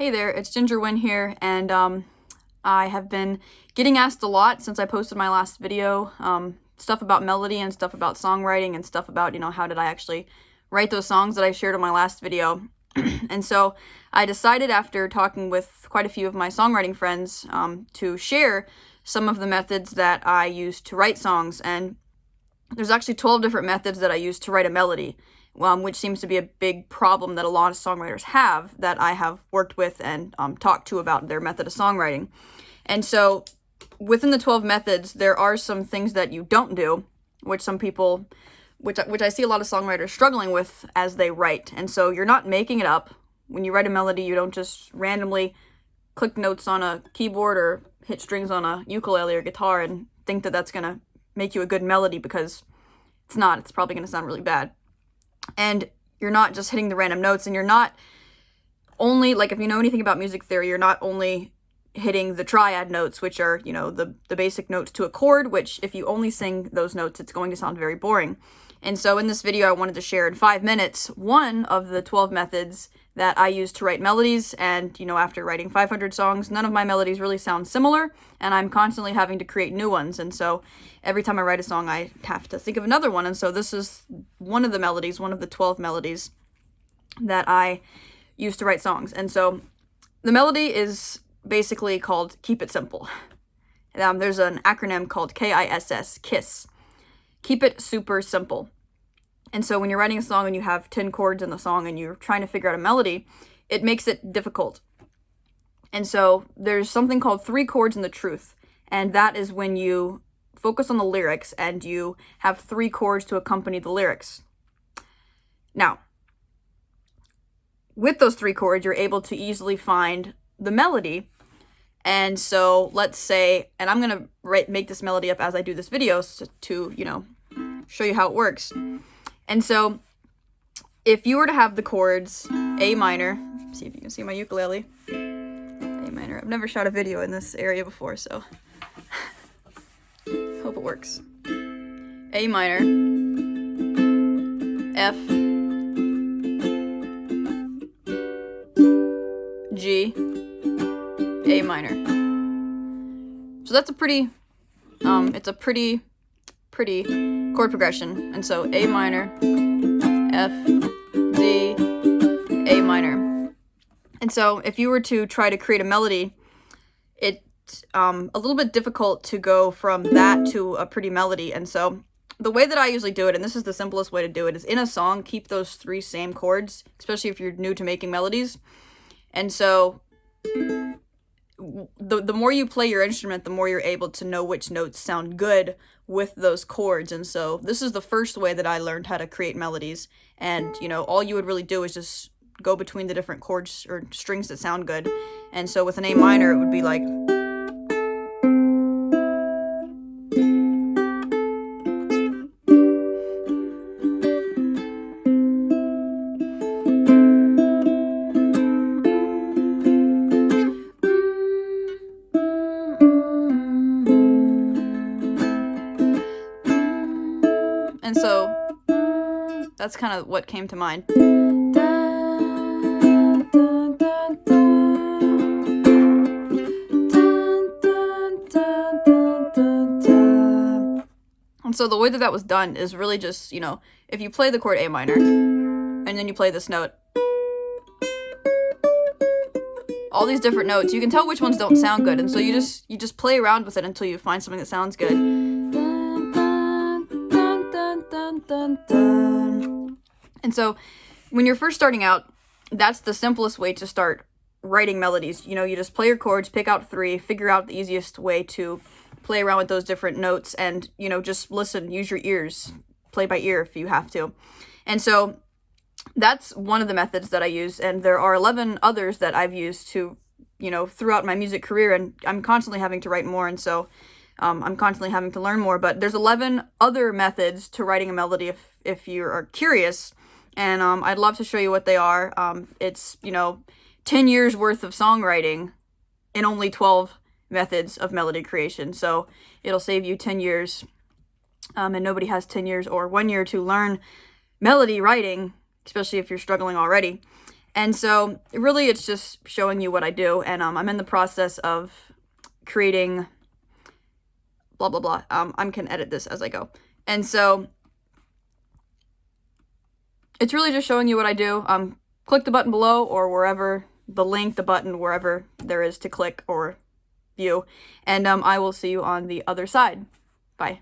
Hey there, it's Ginger Wynn here, and I have been getting asked a lot since I posted my last video, stuff about melody and stuff about songwriting and stuff about, how did I actually write those songs that I shared on my last video. And so I decided, after talking with quite a few of my songwriting friends, to share some of the methods that I use to write songs. And there's actually 12 different methods that I use to write a melody, which seems to be a big problem that a lot of songwriters have, that I have worked with and talked to about their method of songwriting. And so within the 12 methods, there are some things that you don't do, which some people, which I see a lot of songwriters struggling with as they write. And so you're not making it up. When you write a melody, you don't just randomly click notes on a keyboard or hit strings on a ukulele or guitar and think that that's going to make you a good melody, because it's not. It's probably going to sound really bad. And you're not just hitting the random notes, and you're not only, like, if you know anything about music theory, you're not only hitting the triad notes, which are, the basic notes to a chord, which if you only sing those notes, it's going to sound very boring. And so in this video, I wanted to share in 5 minutes one of the 12 methods that I use to write melodies. And, after writing 500 songs, none of my melodies really sound similar, and I'm constantly having to create new ones. And so every time I write a song, I have to think of another one. And so this is one of the melodies, one of the 12 melodies that I use to write songs. And so the melody is basically called Keep It Simple. There's an acronym called KISS, KISS. Keep it super simple. And so when you're writing a song and you have 10 chords in the song and you're trying to figure out a melody, it makes it difficult. And so there's something called 3 chords in the truth. And that is when you focus on the lyrics and you have 3 chords to accompany the lyrics. Now, with those 3 chords, you're able to easily find the melody. And so let's say, and I'm going to make this melody up as I do this video to show you how it works. And so if you were to have the chords A minor, see if you can see my ukulele, A minor. I've never shot a video in this area before, so hope it works. A minor, F, G, A minor. So that's a pretty, it's a pretty chord progression. And so A minor, F, D, A minor. And so if you were to try to create a melody, it's a little bit difficult to go from that to a pretty melody. And so the way that I usually do it, and this is the simplest way to do it, is in a song, keep those 3 same chords, especially if you're new to making melodies. And so the more you play your instrument, the more you're able to know which notes sound good with those chords. And so this is the first way that I learned how to create melodies. And, all you would really do is just go between the different chords or strings that sound good. And so with an A minor, it would be like... And so that's kind of what came to mind. And so the way that was done is really just, if you play the chord A minor and then you play this note, all these different notes, you can tell which ones don't sound good. And so you just play around with it until you find something that sounds good. And so when you're first starting out, that's the simplest way to start writing melodies. You just play your chords, pick out 3, figure out the easiest way to play around with those different notes, and, just listen, use your ears, play by ear if you have to. And so that's one of the methods that I use, and there are 11 others that I've used to, throughout my music career, and I'm constantly having to write more, and so I'm constantly having to learn more. But there's 11 other methods to writing a melody if you are curious, and I'd love to show you what they are. It's 10 years worth of songwriting in only 12 methods of melody creation, so it'll save you 10 years, and nobody has 10 years or 1 year to learn melody writing, especially if you're struggling already. And so really it's just showing you what I do, and I'm in the process of creating blah blah blah. I can edit this as I go. And so it's really just showing you what I do. Click the button below, or wherever, the link, the button, wherever there is to click or view, and I will see you on the other side. Bye.